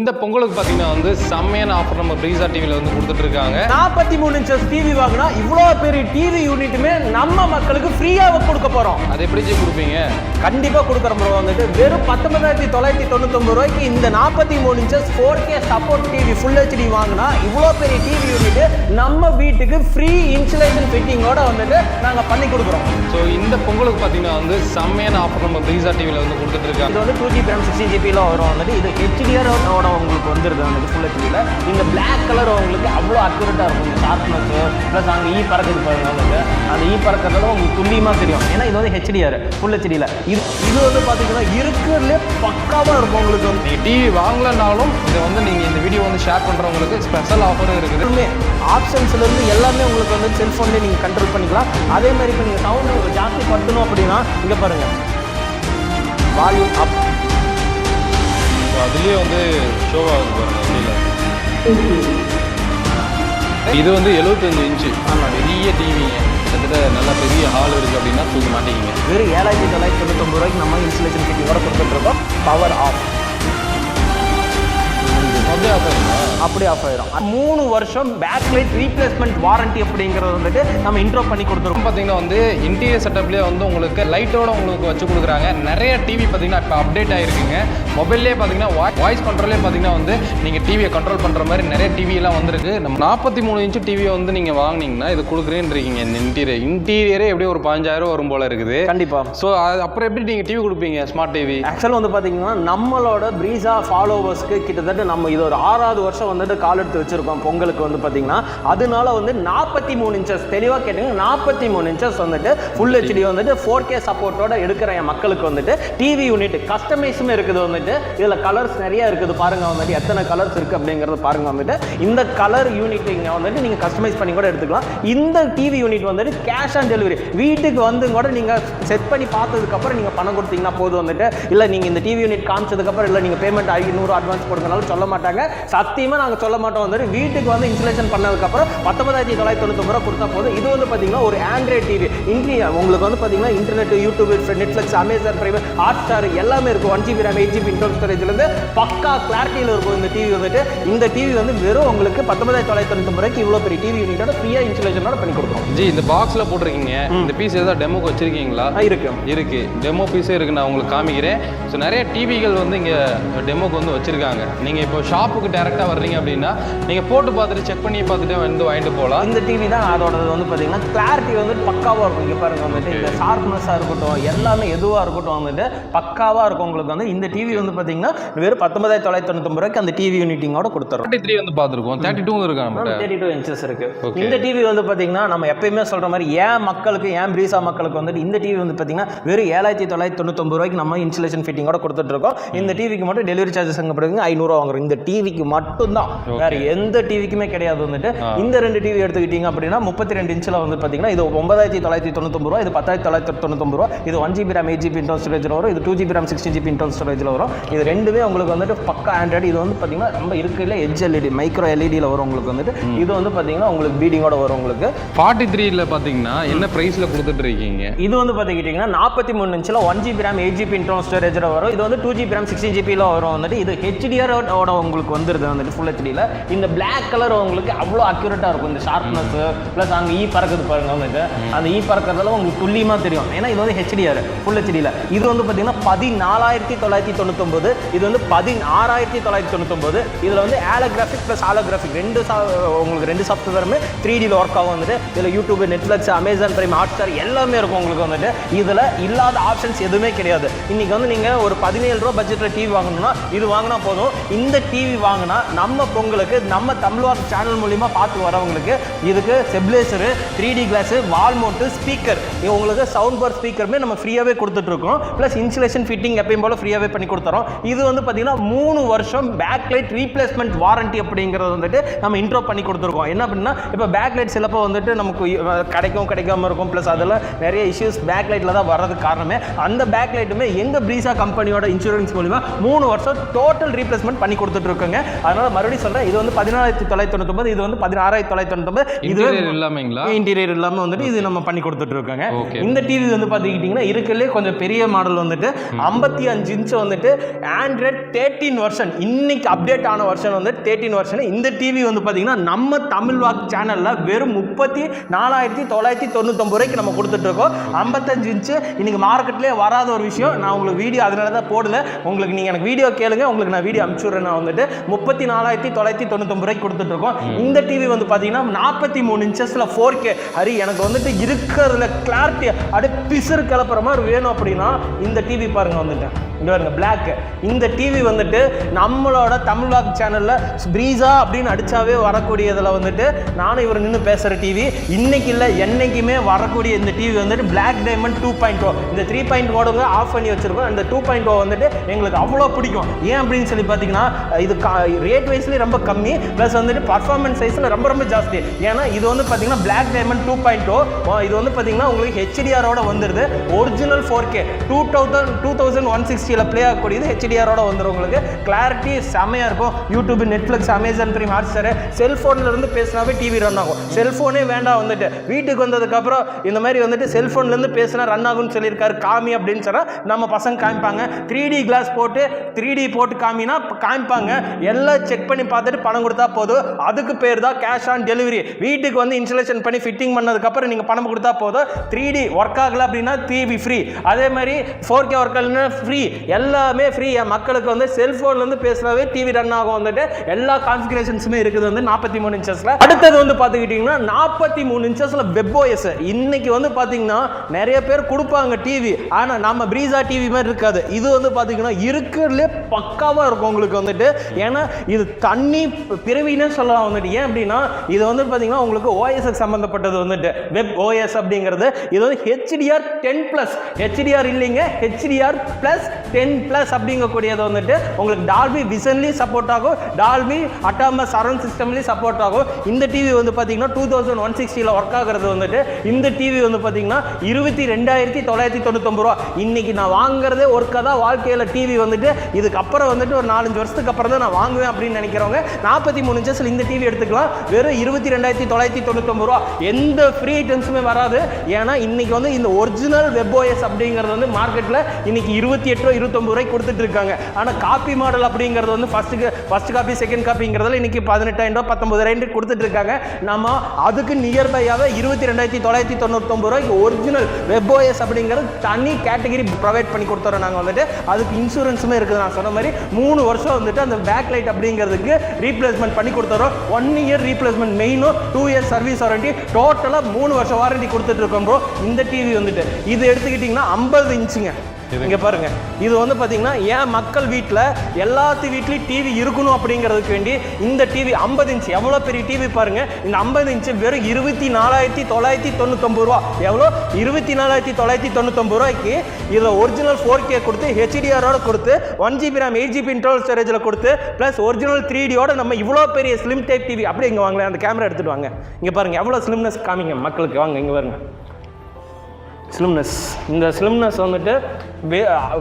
இந்த பொங்கலுக்கு பார்த்தீங்கன்னா வந்து செம்மையான ஆஃபர் நம்ம பிரீசா டிவியில் வந்து கொடுத்துட்டு இருக்காங்க. 43 இன்ச்சஸ் டிவி வாங்கினா இவ்வளோ பெரிய டிவி யூனிட்டுமே நம்ம மக்களுக்கு ஃப்ரீயாக கொடுக்க போகிறோம். அது எப்படி கொடுப்பீங்க? கண்டிப்பாக கொடுக்குற முறை வந்துட்டு வெறும் 19,999 ரூபாய்க்கு இந்த 43 inches 4K support TV full HD வாங்கினா இவ்வளோ பெரிய டிவி யூனிட்டு நம்ம வீட்டுக்கு ஃப்ரீ இன்சுலேஷன் ஃபிட்டிங்கோட வந்துட்டு நாங்கள் பண்ணி கொடுக்குறோம். ஸோ இந்த பொங்கலுக்கு பார்த்தீங்கன்னா வந்து செம்மையான ஆஃபர் நம்ம பிரீசா டிவியில் வந்து கொடுத்துட்டு இருக்காங்க. இது வந்து 2GB RAM 16GB வரும். வந்துட்டு இது HDR உங்களுக்கு வந்துருது வந்துட்டு ஃபுல் ஹெச்டியில். இந்த பிளாக் கலர் உங்களுக்கு அவ்வளோ அக்யூரேட்டாக இருக்கும். இந்த ஷார்ப்னஸ் ப்ளஸ் அங்கே பறக்குது பாருங்க, வந்துட்டு அந்த பறக்கிறதுல உங்களுக்கு துல்லியமாக தெரியும். ஏன்னா இது வந்து HDR ஃபுல் ஹெச்டியில். இது வந்து பார்த்தீங்கன்னா இருக்கிறதுலே பக்காவாக இருக்கும். உங்களுக்கு வந்து நீங்கள் டிவி வாங்கலனாலும் இதை வந்து நீங்கள் இந்த வீடியோ வந்து ஷேர் பண்ணுறவங்களுக்கு ஸ்பெஷல் ஆஃபரும் இருக்குது. ஆப்ஷன்ஸ்லேருந்து எல்லாமே உங்களுக்கு வந்து செல்ஃபோன்லேயே நீங்கள் கண்ட்ரோல் பண்ணிக்கலாம். அதே மாதிரி இப்போ நீங்கள் சவுண்டு ஜாஸ்தி படுத்தணும் அப்படின்னா இங்கே பாருங்கள், வால்யூம் அப். அதுலேயே வந்து ஷோ ஆகுது பாருங்க வெளியில். இது வந்து 75 இன்ச்சு பெரிய டிவிங்க. கிட்டத்தட்ட நல்ல பெரிய ஹால் இருக்குது அப்படின்னா தூக்க மாட்டேங்கிங்க. வெறும் 7,999 ரூபாய்க்கு நம்ம இன்சுலேஷன் ஃபிட்டிங்கோட கொடுத்துட்ருக்கோம். பவர் ஆஃப் அப்படி ஆஃப் ஆயிடும். 3 வருஷம் பேக்லைட் ரீப்ளேஸ்மெண்ட் வாரண்டி அப்படிங்கிறது வந்துட்டு நம்ம இன்ட்ரோ பண்ணி கொடுத்துருக்கோம். பார்த்தீங்கன்னா வந்து இன்டீரியர் செட்டப்லேயே வந்து உங்களுக்கு லைட்டோட உங்களுக்கு வச்சு கொடுக்குறாங்க. நிறைய டிவி பார்த்தீங்கன்னா இப்போ அப்டேட் ஆகிருக்குங்க. மொபைல்லே பார்த்தீங்கன்னா வாய்ஸ் கண்ட்ரோலே பார்த்தீங்கன்னா வந்து நீங்கள் டிவியை கண்ட்ரோல் பண்ணுற மாதிரி நிறைய டிவியெல்லாம் வந்துருக்கு. நம்ம 43 இன்ச்சு டிவியை வந்து நீங்கள் வாங்கினீங்கன்னா இது கொடுக்குறேன்றீங்க. இந்த இன்டீரியரே எப்படியும் ஒரு 15,000 வரும் போல இருக்குது. கண்டிப்பாக. ஸோ அப்புறம் எப்படி நீங்கள் டிவி கொடுப்பீங்க? ஸ்மார்ட் டிவி ஆக்சுவலாக வந்து பார்த்தீங்கன்னா நம்மளோட பிரீசா ஃபாலோவர்ஸ்க்கு கிட்டத்தட்ட நம்ம இது ஒரு 6வது வருஷம் வந்துட்டு கால் எடுத்து வச்சிருக்கோம் பொங்கலுக்கு வந்து பார்த்தீங்கன்னா. அதனால வந்து 43 இன்ச்சஸ் தெளிவாக கேட்டீங்கன்னா 43 இன்ச்சஸ் வந்துட்டு ஃபுல் ஹெச்டி வந்துட்டு 4K சப்போர்ட்டோட எடுக்கிற என் மக்களுக்கு வந்துட்டு டிவி யூனிட் கஸ்டமைஸுமே இருக்குது. வந்துட்டு இதில் கலர்ஸ் நிறைய இருக்குது பாருங்க. வந்துட்டு எத்தனை கலர்ஸ் இருக்குது அப்படிங்கிறது பாருங்க. வந்துட்டு இந்த கலர் யூனிட் இங்கே வந்துட்டு நீங்கள் கஸ்டமைஸ் பண்ணி கூட எடுத்துக்கலாம். இந்த டிவி யூனிட் வந்துட்டு கேஷ் ஆன் டெலிவரி வீட்டுக்கு வந்து கூட நீங்கள் செட் பண்ணி பார்த்ததுக்கப்புறம் நீங்கள் பணம் கொடுத்தீங்கன்னா போதும். வந்துட்டு இல்லை நீங்கள் இந்த டிவி யூனிட் காமிச்சதுக்கப்புறம் இல்லை நீங்கள் பேமெண்ட் 500 அட்வான்ஸ் கொடுக்கனாலும் சொல்ல மாட்டாங்க. சத்தியமாக நாங்கள் சொல்ல மாட்டோம். வந்துட்டு வீட்டுக்கு வந்து இன்ஸ்டலேஷன் பண்ணதுக்கப்புறம் 19,999 ரூபா கொடுத்தா போதும். இது வந்து பார்த்தீங்கன்னா ஒரு ஆண்ட்ராய்ட் டிவி. உங்களுக்கு வந்து பார்த்தீங்கன்னா internet, YouTube, Netflix, Amazon prime, hot star எல்லாமே இருக்கும். 1GB RAM 8GB இன்டர்னல் ஸ்டோரேஜ்லேருந்து பக்கா கிளாரிட்டியில் இருக்கும் இந்த டிவி வந்துட்டு. இந்த டிவி வந்து வெறும் உங்களுக்கு 19,999 ரூபாய்க்கு இவ்வளோ பெரிய டிவி யூனிட்டோட ஃப்ரீயாக இன்ஸ்டலேஷனோட பண்ணி கொடுக்குறோம். ஜி இந்த பாக்ஸில் போட்டிருக்கீங்க. இந்த பீஸ் ஏதாவது டெமோக்கு வச்சிருக்கீங்களா? இருக்கு டெமோ பீஸே இருக்குது. நான் உங்களுக்கு காமிக்கிறேன். ஸோ நிறைய டிவிகள் வந்து இங்கே டெமோக்கு வந்து வச்சிருக்காங்க. நீங்கள் இப்போ ஷாப்புக்கு டேரெக்டாக வர்றீங்க அப்படின்னா நீங்கள் போட்டு பார்த்துட்டு செக் பண்ணி பார்த்துட்டு வந்து வாங்கிட்டு போகலாம். இந்த டிவி தான் அதோட வந்து பார்த்தீங்கன்னா கிளாரிட்டி வந்து பக்காவாக இருக்கும். இங்கே பாருங்க வந்துட்டு இந்த ஷார்ப்னஸாக இருக்கட்டும் எல்லாமே எதுவாக இருக்கட்டும் வந்துட்டு பக்காவாக இருக்கும். உங்களுக்கு வந்து இந்த டிவி வந்து பார்த்தீங்கன்னா வெறும் 19,999 ரூபாய்க்கு அந்த டிவி யூனிட்டிங்கோட கொடுத்துரும். 33 வந்து பார்த்துருக்கோம். 32 இருக்கா? 32 இன்ச்சஸ் இருக்கு. இந்த டிவி வந்து பார்த்தீங்கன்னா நம்ம எப்பயுமே சொல்கிற மாதிரி ஏன் மக்களுக்கு ஏன் பிரீசா மக்களுக்கு வந்துட்டு இந்த டிவி வந்து பார்த்தீங்கன்னா வெறும் 7,999 ரூபாய்க்கு நம்ம இன்சுலேஷன் ஃபிட்டிங்கோட கொடுத்துட்டு இருக்கோம். இந்த டிவிக்கு மட்டும் டெலிவரி சார்ஜஸ் அங்கே பிறகு 500 வாங்குறோம். இந்த டிவிக்கு மட்டும்தான், வேற எந்த டிவிக்குமே கிடையாது. வந்துட்டு இந்த 2 டிவி எடுத்துக்கிட்டீங்க அப்படின்னா 32 இன்ச்சில் வந்து பார்த்தீங்கன்னா இது 9,999 ரூபா, இது 10,999 ரூபா. இது 1GB RAM 8GB இன்டர்னல் ஸ்டோரேஜில் வரும். இது 2GB RAM 16GB இன்டர்னல் ஸ்டோரேஜில் வரும். இது ரெண்டுமே உங்களுக்கு வந்துட்டு பக்கா ஆண்ட்ராய்டு. இது வந்து பார்த்தீங்கன்னா ரொம்ப இருக்கிறதுல எட்ஜ் எல்இடி மைக்ரோ எல்இடியில் வரும் உங்களுக்கு வந்துட்டு. இது வந்து பார்த்தீங்கன்னா உங்களுக்கு பீடிங்கோட வரும். உங்களுக்கு 43ல பார்த்தீங்கன்னா என்ன ப்ரைஸில் கொடுத்துட்டு இருக்கீங்க? இது வந்து பார்த்துக்கிட்டிங்கன்னா 43 இன்ச்சில் 1GB RAM 8GB இன்டர்னல் ஸ்டோரேஜில் வரும். இது வந்து 2GB RAM 16GB வரும். வந்துட்டு இது HDR உங்களுக்கு வந்துருது வந்துட்டு ஃபுல் ஹெச்டியில். இந்த பிளாக் கலர் உங்களுக்கு அவ்வளோ அக்யூரேட்டாக இருக்கும். இந்த ஷார்ப்னஸ் ப்ளஸ் அங்கே பறக்குது பாருங்க. வந்துட்டு அந்த பறக்கிறதுல உங்களுக்கு துல்லியமாக தெரியும். ஏன்னா இது வந்து HDR ஃபுல் ஹெச்டியில். இது வந்து பார்த்தீங்கன்னா 14,999. இது வந்து 16,999. இதில் வந்து ஆலோகிராஃபிக் ப்ளஸ் ஆலோகிராஃபிக் உங்களுக்கு 2 சாஃப்ட்வேருமே 3Dயில் ஒர்க் ஆகும். வந்துட்டு இதில் YouTube, Netflix, Amazon prime, hot star எல்லாமே இருக்கும் உங்களுக்கு வந்துட்டு. இதில் இல்லாத ஆப்ஷன்ஸ் எதுவுமே கிடையாது. இன்னைக்கு வந்து நீங்கள் ஒரு 17 ரூபா பட்ஜெட்டில் டிவி வாங்கணும்னா இது வாங்கினா போதும். இந்த டிவி வாங்கினா நம்ம பொங்கலுக்கு நம்ம தமிழ்வாக் சேனல் மூலிமா பார்த்து வரவங்களுக்கு இதுக்கு ஸ்டெபிலைசரு, 3D கிளாஸு, வால் மவுண்ட்டு, ஸ்பீக்கர், உங்களுக்கு சவுண்ட் பார் ஸ்பீக்கருமே நம்ம ஃப்ரீயாகவே கொடுத்துட்ருக்கோம். ப்ளஸ் இன்சுலேஷன் ஃபிட்டிங் எப்பயும் போல் ஃப்ரீயாகவே பண்ணி கொடுத்துறோம். இது வந்து பார்த்தீங்கன்னா 3 வருஷம் பேக்லைட் ரீப்ளேஸ்மெண்ட் வாரண்டி அப்படிங்கிறது வந்துட்டு நம்ம இன்ட்ரோ பண்ணி கொடுத்துருக்கோம். என்ன அப்படின்னா இப்போ பேக்லைட் சிலப்போ வந்துட்டு நமக்கு கிடைக்காம இருக்கும். ப்ளஸ் அதில் நிறைய இஷ்யூஸ் பேக்லைட்டில் தான் வர்றதுக்கு காரணமே. அந்த பேக்லைட்டுமே எங்கள் பிரீசா கம்பெனியோட இன்சூரன்ஸ் மூலிமா 3 வருஷம் டோட்டல் ரீப்ளேஸ்மெண்ட் பண்ணி கொடுத்துட்ருக்கோங்க. அதனால் மறுபடியும் சொல்கிறேன், இது வந்து 14,999, இது வந்து 16,999. இது இல்லாமங்களா? இன்டீரியர் இல்லாமல் வந்துட்டு இது நம்ம பண்ணி கொடுத்துட்டு இருக்காங்க. இந்த டிவி வந்து பார்த்துக்கிட்டிங்கன்னா இருக்கிறதுலே கொஞ்சம் பெரிய மாடல் வந்துட்டு 55 இன்ச் வந்துட்டு ஆண்ட்ராய்ட் 13 வெர்ஷன், இன்னைக்கு அப்டேட் ஆன வெர்ஷன் வந்து 13 வெர்ஷன். இந்த டிவி வந்து பார்த்தீங்கன்னா நம்ம தமிழ் வாக் சேனலில் வெறும் 34,999 ரூபாய்க்கு நம்ம கொடுத்துட்டு இருக்கோம். 55 இன்ச்சு இன்னைக்கு மார்க்கெட்லேயே வராத ஒரு விஷயம். நான் உங்களுக்கு வீடியோ அதனால தான் போடல. உங்களுக்கு நீங்கள் எனக்கு வீடியோ கேளுங்க, உங்களுக்கு நான் வீடியோ அனுப்பிச்சுடுறேன். நான் வந்துட்டு 34,999 ரூபாய்க்கு கொடுத்துட்டு இருக்கோம். இந்த டிவி வந்து பார்த்தீங்கன்னா 43 இன்ச்சஸில் 4K. ஹரி எனக்கு வந்துட்டு இருக்கிறதுல கிளாரிட்டி அப்படியே பிசர் கிளப்புற மாதிரி வேணும் அப்படின்னா இந்த டிவி பாருங்க வந்துட்டு இங்க பாருங்க பிளாக். இந்த டிவி வந்துட்டு நம்மளோட தமிழ் வாக் சேனல்ல பிரீசா அப்படின்னு அடிச்சாவே வரக்கூடியதுல வந்துட்டு நானும் இவர் நின்று பேசுற டிவி. இன்னைக்கு இல்லை என்னைக்குமே வரக்கூடிய இந்த டிவி வந்துட்டு பிளாக் டைமண்ட் 2.0. இந்த 3.0 ஆஃப் பண்ணி வச்சிருக்கோம். இந்த 2.0 வந்துட்டு எங்களுக்கு அவ்வளோ பிடிக்கும். ஏன் அப்படின்னு சொல்லி பார்த்தீங்கன்னா இது ரேட் வைஸ்லேயே ரொம்ப கம்மி, ப்ளஸ் வந்துட்டு பர்ஃபார்மன்ஸ் வைஸில் ரொம்ப ரொம்ப ஜாஸ்தி. ஏன்னா இது வந்து பார்த்தீங்கன்னா பிளாக் டைமண்ட் 2.0. இது வந்து பார்த்தீங்கன்னா உங்களுக்கு ஹெச்டிஆரோட வந்துடுது. ஒரிஜினல் 4K 2160 ப்ளே ஆகக்கூடியது ஹெச்டிஆரோட வந்துடும். உங்களுக்கு கிளாரிட்டி செம்மையாக இருக்கும். YouTube, Netflix, Amazon prime, Hotstar செல்ஃபோனில் இருந்து பேசினாவே டிவி ரன் ஆகும். செல்ஃபோனே வேண்டாம் வந்துட்டு வீட்டுக்கு வந்ததுக்கப்புறம் இந்த மாதிரி வந்துட்டு செல்ஃபோன்லேருந்து பேசினா ரன் ஆகும்னு சொல்லியிருக்காரு காமி அப்படின்னு சொன்னால் நம்ம பசங்க காமிப்பாங்க. 3D கிளாஸ் போட்டு 3D போட்டு காமினா காமிப்பாங்க. எல்லாம் செக் பண்ணி பார்த்துட்டு பணம் கொடுத்தா போதும். அதுக்கு பேர் தான் கேஷ் ஆன் டெலிவரி. வீட்டுக்கு வந்து இன்ஸ்டாலேஷன் பண்ணி ஃபிட்டிங் பண்ணதுக்கப்புறம் நீங்கள் பணம் கொடுத்தா போதும். 3D ஒர்க் ஆகலை அப்படின்னா டிவி ஃப்ரீ. அதே மாதிரி 4K ஒர்க் ஆகலைன்னா ஃப்ரீ. எல்லாமே ஃப்ரீ. மக்களுக்கு வந்து செல்ஃபோன்லேருந்து பேசுனாவே டிவி ரன் ஆகும். வந்துட்டு எல்லா கான்ஃபிகரேஷன்ஸுமே இருக்குது வந்து 43 இன்ச்சஸில். அடுத்தது வந்து பார்த்துக்கிட்டிங்கன்னா 43 இன்ச்சஸில் வெப்ஓஎஸ். இன்னைக்கு வந்து பார்த்தீங்கன்னா நிறைய பேர் கொடுப்பாங்க டிவி, ஆனால் நம்ம பிரீசா டிவி மாதிரி இருக்காது. இது வந்து பார்த்தீங்கன்னா இருக்கிறதுலே பக்காவாக இருக்கும் உங்களுக்கு வந்துட்டு. ஏன்னா இது தண்ணி பிறவினே சொல்லலாம் வந்துட்டு. ஏன் அப்படின்னா இது வந்து பார்த்தீங்கன்னா உங்களுக்கு ஓஎஸ்க்கு சம்மந்தப்பட்டது வந்துட்டு வெப் ஓஎஸ் அப்படிங்கிறது. இது வந்து HDR 10+, HDR இல்லைங்க, HDR + 10+ அப்படிங்கக்கூடியது வந்துட்டு உங்களுக்கு டால்பி விசன்லேயும் சப்போர்ட் ஆகும், டால்பி அட்டாமஸ் சரவுண்ட் சிஸ்டம்லேயும் சப்போர்ட் ஆகும். இந்த டிவி வந்து பார்த்தீங்கன்னா 2160 ஒர்க் ஆகிறது வந்துட்டு. இந்த டிவி வந்து பார்த்தீங்கன்னா 22,999 ரூபா. இன்னைக்கு நான் வாங்குறதே ஒர்க்காக தான் வாழ்க்கையில் டிவி வந்துட்டு. இதுக்கப்புறம் வந்துட்டு ஒரு 4-5 வருஷத்துக்கு அப்புறம் தான் நான் வாங்குவேன் அப்படின்னு நினைக்கிறவங்க 43 இன்ச்சஸில் இந்த டிவி எடுத்துக்கலாம். வெறும் 22,999 ரூபா. எந்த ஃப்ரீ ஐட்டம்ஸுமே வராது. ஏன்னா இன்னைக்கு வந்து இந்த ஒரிஜினல் வெப்ஓஎஸ் அப்படிங்கிறது வந்து மார்க்கெட்டில் இன்னைக்கு 28-29 ரூபாய்க்கு கொடுத்துட்டு இருக்காங்க. ஆனால் காப்பி மாடல் அப்படிங்கிறது வந்து ஃபர்ஸ்ட் காப்பி செகண்ட் காப்பிங்கிறதுல இன்னைக்கு 18,000 19,000 கொடுத்துட்டு இருக்காங்க. நம்ம அதுக்கு நியர்பையாகவே 22,999 ரூபாய்க்கு ஒரிஜினல் வெப்ஓஎஸ் அப்படிங்கிறது தனி கேட்டகரி ப்ரொவைட் பண்ணி கொடுத்துறோம் நாங்கள் வந்துட்டு. அதுக்கு இன்சூரன்ஸுமே இருக்குது. நான் சொன்ன மாதிரி 3 வருஷம் வந்துட்டு அந்த பேக் லைட் அப்படிங்கிறதுக்கு ரீப்ளேஸ்மெண்ட் பண்ணி கொடுத்துறோம். 1 இயர் ரீப்ளேஸ்மெண்ட் மெயினும் 2 இயர் சர்வீஸ் வாரண்டி, டோட்டலாக 3 வருஷம் வாரண்டி கொடுத்துட்டு இருக்கோம் ப்ரோ. இந்த டிவி வந்துட்டு இது எடுத்துக்கிட்டிங்கன்னா 50 இன்ச்சுங்க. இங்கே பாருங்க, இது வந்து பார்த்தீங்கன்னா ஏன் மக்கள் வீட்டில் எல்லாத்து வீட்லேயும் டிவி இருக்கணும் அப்படிங்கிறதுக்கு வேண்டி இந்த டிவி 50 இன்ச் எவ்வளோ பெரிய டிவி பாருங்க. இந்த 50 இன்ச்சு வெறும் 24,999 ரூபா. எவ்வளோ? 24,999 ரூபாய்க்கு இதில் ஒரிஜினல் 4K கொடுத்து ஹெச்டிஆரோட கொடுத்து 1GB RAM 8GB இன்டர்னல் ஸ்டோரேஜில் கொடுத்து ப்ளஸ் ஒரிஜினல் 3Dயோட நம்ம இவ்வளோ பெரிய ஸ்லிம் டைப் டிவி. அப்படியே இங்கே வாங்கலாம், அந்த கேமரா எடுத்துகிட்டு வாங்க. இங்கே பாருங்கள் எவ்வளோ ஸ்லிம்னஸ் காமிங்க மக்களுக்கு. வாங்க இங்கே பாருங்க ஸ்லிம்னஸ். இந்த ஸ்லிம்னஸ் வந்துட்டு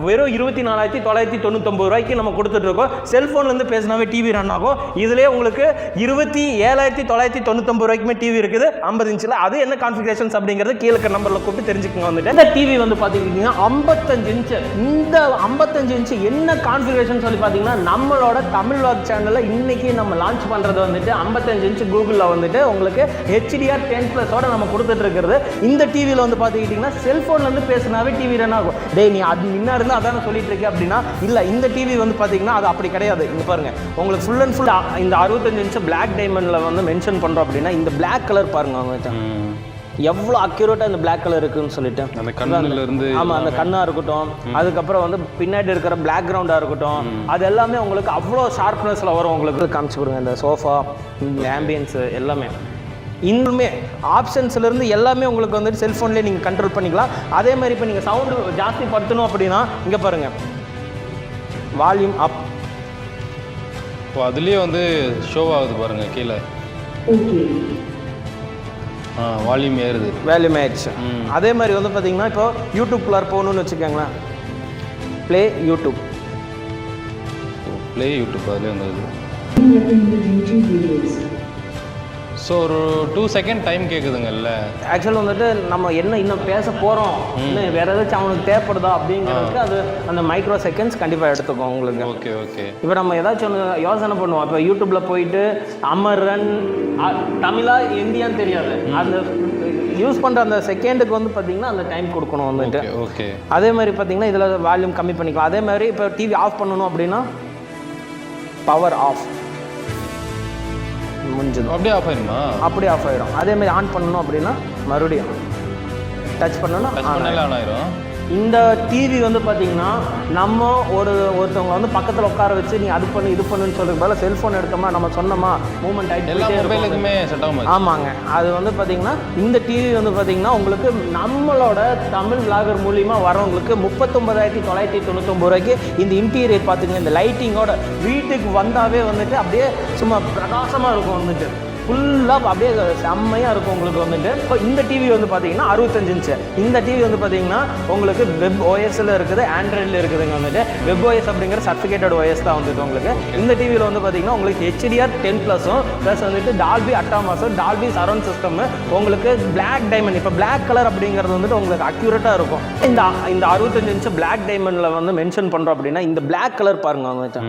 வெறும் 24,999 ரூபாய்க்கு நம்ம கொடுத்துட்ருக்கோம். செல்ஃபோன்லேருந்து பேசினாவே டிவி ரன் ஆகும். இதிலே உங்களுக்கு 27,999 ரூபாய்க்குமே டிவி இருக்குது 50 இன்ச்சில். அது என்ன கான்ஃபிகரேஷன்ஸ் அப்படிங்கிறது கீழே இருக்கிற நம்பரில் கூப்பிட்டு தெரிஞ்சுக்கோங்க. வந்துட்டு இந்த டிவி வந்து பார்த்துக்கிட்டிங்கன்னா 55 இன்ச்சு. இந்த 55 இன்ச்சு என்ன கான்ஃபிகரேஷன் சொல்லி பார்த்தீங்கன்னா நம்மளோட தமிழ் வாக் சேனலில் இன்னைக்கு நம்ம லான்ச் பண்ணுறது வந்துட்டு 55 இன்ச்சு கூகுளில் வந்துட்டு உங்களுக்கு HDR 10+ஓட நம்ம கொடுத்துட்டு இருக்கிறது. இந்த டிவியில் வந்து பார்த்துக்கிட்டிங்கன்னா செல்ஃபோன்லேருந்து பேசினாவே டிவி ரன் ஆகும். டே நீ அது முன்ன இருந்தால் அதான சொல்லிட்டு இருக்கேன் அப்படின்னா இல்லை, இந்த டிவி வந்து பார்த்தீங்கன்னா அது அப்படி கிடையாது. இங்கே பாருங்க, உங்களுக்கு ஃபுல் அண்ட் ஃபுல் இந்த 65 இன்ச்சு பிளாக் டைமண்டில் வந்து மென்ஷன் பண்ணுறோம் அப்படின்னா இந்த பிளாக் கலர் பாருங்க அவங்க எவ்வளோ அக்யூரேட்டாக இந்த பிளாக் கலர் இருக்குன்னு சொல்லிட்டு. அந்த கண்ணுல இருந்து ஆமாம், அந்த கண்ணாக இருக்கட்டும், அதுக்கப்புறம் வந்து பின்னாடி இருக்கிற பிளாக் கிரவுண்டாக இருக்கட்டும், அது எல்லாமே உங்களுக்கு அவ்வளோ ஷார்ப்னஸில் வரும். உங்களுக்கு காமிச்சு கொடுங்க இந்த சோஃபா, இந்த ஆம்பியன்ஸு எல்லாமே இன்னுமே ஆப்ஷன்ஸ்லேருந்து எல்லாமே உங்களுக்கு வந்துட்டு செல்ஃபோன்லேயே நீங்கள் கண்ட்ரோல் பண்ணிக்கலாம். அதே மாதிரி இப்போ நீங்கள் சவுண்டு ஜாஸ்தி படுத்தணும் அப்படின்னா இங்கே பாருங்கள் வால்யூம் அப். இப்போ அதுலேயே வந்து ஷோ ஆகுது பாருங்கள் கீழே. வால்யூம் ஏறுது, வால்யூம் ஆயிடுச்சு. அதே மாதிரி வந்து பார்த்தீங்கன்னா இப்போ யூடியூப்குள்ளார் போகணுன்னு வச்சுக்கோங்களேன், ப்ளே யூடியூப் அதுலேயே வந்துடுது. ஸோ ஒரு 2 செகண்ட் டைம் கேட்குதுங்கல்ல. ஆக்சுவலாக வந்துட்டு நம்ம என்ன இன்னும் பேச போகிறோம், இன்னும் வேறு ஏதாச்சும் அவனுக்கு தேவைப்படுதா அப்படிங்கிறதுக்கு அது அந்த மைக்ரோ செகண்ட்ஸ் கண்டிப்பாக எடுத்துக்கும் உங்களுக்கு. Okay okay. இப்போ நம்ம ஏதாச்சும் ஒன்று யோசனை பண்ணுவோம். இப்போ யூடியூப்பில் போயிட்டு அமரன் தமிழா இந்தியான்னு தெரியாது, அந்த யூஸ் பண்ணுற அந்த செகண்டுக்கு வந்து பார்த்திங்கன்னா அந்த டைம் கொடுக்கணும் வந்துட்டு. ஓகே. அதே மாதிரி பார்த்திங்கன்னா இதில் வால்யூம் கம்மி பண்ணிக்கலாம். அதே மாதிரி இப்போ டிவி ஆஃப் பண்ணணும் அப்படின்னா பவர் ஆஃப் முடிஞ்சது, அப்படியே ஆஃப் ஆயிடுமா? அப்படியே ஆஃப் ஆகிடும். அதேமாதிரி ஆன் பண்ணணும் அப்படின்னா மறுபடியும் டச் பண்ணணும், ஆன் ஆயிரும். இந்த டிவி வந்து பார்த்தீங்கன்னா நம்ம ஒருத்தவங்க வந்து பக்கத்தில் உட்கார வச்சு நீ அது பண்ணு இது பண்ணுன்னு சொல்றதுக்கு பதிலாக செல்ஃபோன் எடுத்தோமா நம்ம சொன்னோமா மூவ்மெண்ட் ஆகிட்டு எல்லா மொபைலுக்குமே செட் ஆகும். ஆமாங்க. அது வந்து பார்த்தீங்கன்னா இந்த டிவி வந்து பார்த்தீங்கன்னா உங்களுக்கு நம்மளோட தமிழ் விளாகர் மூலியமாக வரவங்களுக்கு 39,999 ரூபாய்க்கு இந்த இன்டீரியர் பார்த்துங்க, இந்த லைட்டிங்கோட வீட்டுக்கு வந்தாவே வந்துட்டு அப்படியே சும்மா பிரகாசமாக இருக்கும் வந்துட்டு, ஃபுல்லாக அப்படியே செம்மையாக இருக்கும் உங்களுக்கு வந்துட்டு. இப்போ இந்த டிவி வந்து பார்த்தீங்கன்னா 65 இன்ச்சு. இந்த டிவி வந்து பார்த்தீங்கன்னா உங்களுக்கு வெப் ஓஎஸ்ல இருக்குது, ஆண்ட்ராய்டில் இருக்குதுங்க வந்துட்டு. வெப் ஓஎஸ் அப்படிங்கிற சர்டிஃபிகேட்டட் ஓஎஸ் தான் வந்துட்டு உங்களுக்கு. இந்த டிவியில் வந்து பார்த்தீங்கன்னா உங்களுக்கு HDR 10+ம் ப்ளஸ் வந்துட்டு டால்பி அட்டாமாஸும் டால்பி சரௌண்ட் சிஸ்டம் உங்களுக்கு பிளாக் டைமண்ட். இப்போ பிளாக் கலர் அப்படிங்கிறது வந்துட்டு உங்களுக்கு அக்யூரேட்டாக இருக்கும். இந்த 65 இன்ச்சு பிளாக் டைமண்டில் வந்து மென்ஷன் பண்ணுறோம் அப்படின்னா இந்த பிளாக் கலர் பாருங்க வந்துட்டு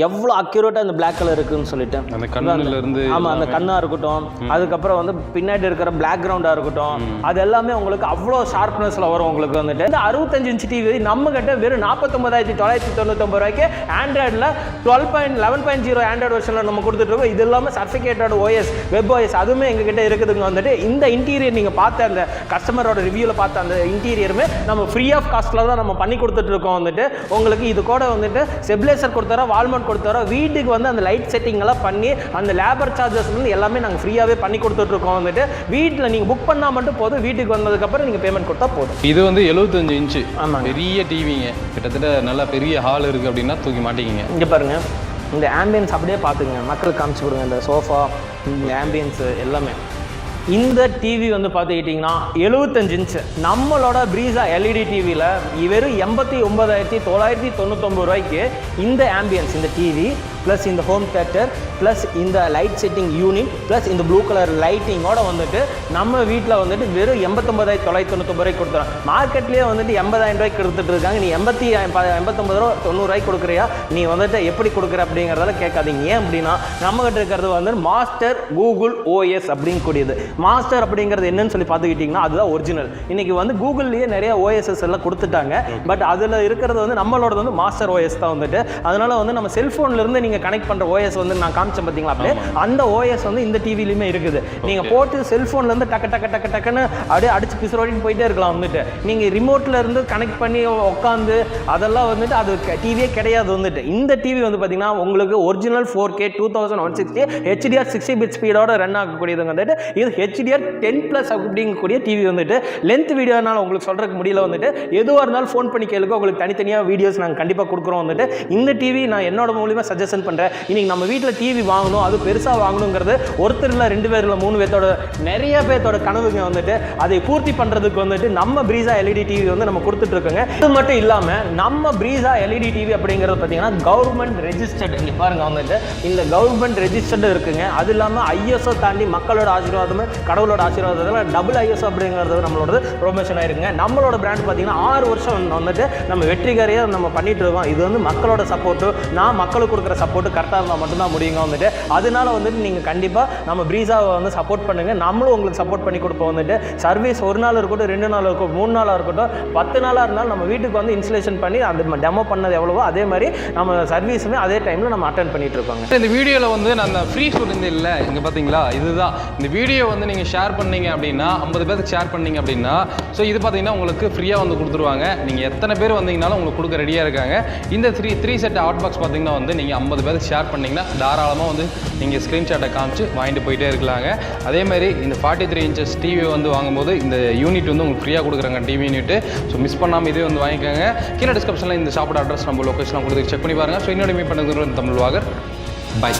எவ்வளோ அக்யூரேட்டாக அந்த பிளாக் கலர் இருக்குன்னு சொல்லிட்டு. அந்த கண்ணுல இருந்து ஆமாம், அந்த கண்ணாக இருக்கட்டும், அதுக்கப்புறம் வந்து பின்னாடி இருக்கிற பேக்ரவுண்டாக இருக்கட்டும், அது எல்லாமே உங்களுக்கு அவ்வளோ ஷார்ப்னஸில் வரும் உங்களுக்கு வந்துட்டு. இந்த 65 இன்ச் டிவி நம்ம கிட்ட வெறும் 49,999 ரூபாய்க்கு ஆண்ட்ராய்டில் 11.0 ஆண்ட்ராய்டு வெர்ஷனில் நம்ம கொடுத்துட்ருக்கோம். இது இல்லாமல் சர்டிஃபிகேட்டட் ஓஎஸ் வெப் ஓஎஸ் அதுவுமே எங்ககிட்ட இருக்குதுங்க வந்துட்டு. இந்த இன்டீரியர் நீங்கள் பார்த்த அந்த கஸ்டமரோட ரிவ்யூவில் பார்த்த அந்த இன்டீரியருமே நம்ம ஃப்ரீ ஆஃப் காஸ்ட்டில் தான் நம்ம பண்ணி கொடுத்துட்ருக்கோம் வந்துட்டு. உங்களுக்கு இது கூட வந்துட்டு ஸ்டெபிலைசர் கொடுத்தாரா, வால்மட் கொடுத்தாரோ, வீட்டுக்கு வந்து அந்த லைட் செட்டிங் எல்லாம் பண்ணி அந்த லேபர் சார்ஜஸ் வந்து எல்லாமே நாங்கள் ஃப்ரீயாகவே பண்ணி கொடுத்துட்ருக்கோம் வந்துட்டு. வீட்டில் நீங்கள் புக் பண்ணால் மட்டும் போதும், வீட்டுக்கு வந்ததுக்கப்புறம் நீங்கள் பேமெண்ட் கொடுத்தா போதும். இது வந்து 75 இன்ச்சு. ஆமாம், பெரிய டிவிங்க, கிட்டத்தட்ட நல்லா பெரிய ஹால் இருக்குது அப்படின்னா தூக்கி மாட்டிக்கிங்க. இங்கே பாருங்கள், இந்த ஆம்பியன்ஸ் அப்படியே பார்த்துங்க, மக்களுக்கு காமிச்சு கொடுங்க. இந்த சோஃபா, இந்த ஆம்பியன்ஸு எல்லாமே. இந்த டிவி வந்து பார்த்துக்கிட்டிங்கன்னா 75 இன்ச்சு நம்மளோட ப்ரீஸா எல்இடி டிவியில் வெறும் 89,999 ரூபாய்க்கு இந்த ஆம்பியன்ஸ், இந்த டிவி ப்ளஸ் இந்த ஹோம் தியேட்டர் ப்ளஸ் இந்த லைட் செட்டிங் யூனிட் ப்ளஸ் இந்த ப்ளூ கலர் லைட்டிங்கோட வந்துட்டு நம்ம வீட்டில் வந்துட்டு வெறும் 89,999 ரூபாய்க்கு கொடுத்துறோம். மார்க்கெட்லேயே வந்துட்டு 80,000 ரூபாய்க்கு கொடுத்துட்டு இருக்காங்க. நீ 89 ரூபா 90 ரூபாய்க்கு கொடுக்குறியா, நீ வந்துட்டு எப்படி கொடுக்குற அப்படிங்கிறதால கேட்காதீங்க. ஏன் அப்படின்னா நம்மகிட்ட இருக்கிறது வந்து மாஸ்டர் கூகுள் ஓஎஸ் அப்படிங்கக்கூடியது. மாஸ்டர் அப்படிங்கிறது என்னன்னு சொல்லி பார்த்துக்கிட்டிங்கன்னா அதுதான் ஒரிஜினல். இன்றைக்கி வந்து கூகுள்லேயே நிறைய ஓஎஸ்எஸ் எல்லாம் கொடுத்துட்டாங்க. பட் அதில் இருக்கிறது வந்து நம்மளோட வந்து மாஸ்டர் ஓஎஸ் தான் வந்துட்டு. அதனால் வந்து நம்ம செல்ஃபோன்லேருந்து நீங்கள் கனெக்ட் பண்ணுற ஓஎஸ் வந்து நான் காமிச்சேன் பார்த்தீங்களா, அப்படியே அந்த ஓஎஸ் வந்து இந்த டிவிலையுமே இருக்குது. நீங்கள் போட்டு செல்ஃபோன்லேருந்து டக்குன்னு அப்படியே அடிச்சு பிசுரோடின்னு போயிட்டே இருக்கலாம் வந்துட்டு. நீங்கள் ரிமோட்டில் இருந்து கனெக்ட் பண்ணி உட்காந்து அதெல்லாம் வந்துட்டு அது டிவியே கிடையாது வந்துட்டு. இந்த டிவி வந்து பார்த்தீங்கன்னா உங்களுக்கு ஒரிஜினல் 4K 2160 HDR 60 பிட் ஸ்பீடோட ரன் ஆகக்கூடியது வந்துட்டு. இது HDR 10+ அப்படிங்கக்கூடிய டிவி வந்துட்டு. லென்த் வீடியோனால உங்களுக்கு சொல்கிறதுக்கு முடியல வந்துட்டு. எதுவாக இருந்தாலும் ஃபோன் பண்ணி கேளுங்க, உங்களுக்கு தனித்தனியாக வீடியோஸ் நாங்கள் கண்டிப்பாக கொடுக்குறோம் வந்துட்டு. இந்த டிவி நான் என்னோட மூலியமாக சஜஷன் பண்ணுறேன். இன்னைக்கு நம்ம வீட்டில் டிவி வாங்கணும், அது பெருசாக வாங்கணுங்கிறது ஒருத்தர் இல்லை 2 பேர் இல்லை 3 பேர்த்தோட நிறைய பேர்த்தோட கனவுங்க வந்துட்டு. அதை பூர்த்தி பண்ணுறதுக்கு வந்துட்டு நம்ம ப்ரீஸா எல்இடி டிவி வந்து நம்ம கொடுத்துட்ருக்கோங்க. இது மட்டும் இல்லாமல் நம்ம ப்ரீஸா எல்இடி டிவி அப்படிங்கிறது பார்த்தீங்கன்னா கவர்மெண்ட் ரெஜிஸ்டர்டு. இங்கே பாருங்கள் வந்துட்டு இந்த கவர்மெண்ட் ரெஜிஸ்டர்டு இருக்குங்க. அது இல்லாமல் ஐஎஸ்ஓ தாண்டி மக்களோட ஆசீர்வாதம் கடவுளோட ஆசீர்வாதத்தில் டபுள் ஐஎஸ்ஓ அப்படிங்கிறது நம்மளோட ப்ரொமோஷன் ஆயிருக்குங்க. நம்மளோட பிராண்ட் பார்த்தீங்கன்னா 6 வருஷம் வந்துட்டு நம்ம வெற்றிகரையாக நம்ம பண்ணிட்டு இருக்கோம். இது வந்து மக்களோட சப்போர்ட்டு, நான் மக்களுக்கு கொடுக்குற சப்போர்ட்டு கரெக்டாக இருந்தால் மட்டும்தான் முடியுங்க வந்துட்டு. அதனால வந்துட்டு நீங்கள் கண்டிப்பாக நம்ம ப்ரீஸாவை வந்து சப்போர்ட் பண்ணுங்கள். நம்மளும் உங்களுக்கு சப்போர்ட் பண்ணி கொடுப்போம் வந்துட்டு. சர்வீஸ் 1 நாள் இருக்கட்டும், 2 நாள் இருக்கட்டும், 3 நாளாக இருக்கட்டும், 10 நாளாக இருந்தாலும் நம்ம வீட்டுக்கு வந்து இன்ஸ்டலேஷன் பண்ணி அந்த டெமோ பண்ணது எவ்வளவோ அதே மாதிரி நம்ம சர்வீஸுமே அதே டைமில் நம்ம அட்டென்ட் பண்ணிட்டு இருக்கோங்க. இந்த வீடியோவில் வந்து நான் அந்த ஃப்ரீ சொல்லியிருந்தேன் இல்லை, இங்கே பார்த்தீங்களா, இதுதான் இந்த வீடியோ வந்து நீங்கள் ஷேர் பண்ணீங்க அப்படின்னா 50 பேருக்கு ஷேர் பண்ணீங்க அப்படின்னா ஸோ இது பார்த்தீங்கன்னா உங்களுக்கு ஃப்ரீயாக வந்து கொடுத்துருவாங்க. நீங்கள் எத்தனை பேர் வந்தீங்கனாலும் உங்களுக்கு கொடுக்க ரெடியாக இருக்காங்க. இந்த த்ரீ செட் ஹாட் பாக்ஸ் பார்த்தீங்கன்னா வந்து நீங்கள் 50 பேருக்கு ஷேர் பண்ணிங்கன்னா தாராளமாக வந்து நீங்கள் ஸ்க்ரீன்ஷாட்டை காமிச்சு வாங்கிட்டு போயிட்டே இருக்கலாங்க. அதேமாதிரி இந்த 43 இன்ச்சஸ் டிவி வந்து வாங்கும்போது இந்த யூனிட் வந்து உங்களுக்கு ஃப்ரீயாக கொடுக்குறாங்க, டிவி யூனிட். ஸோ மிஸ் பண்ணாமல் இதே வந்து வாங்கிக்கோங்க. கீழே டிஸ்கிரிப்ஷனில் இந்த ஷாப்போட அட்ரஸ் நம்ம லொக்கேஷன் கொடுத்து செக் பண்ணி பாருங்கள். ஸோ இன்னொரு மீட் பண்ணுறது தமிழ் விளாகர். பை.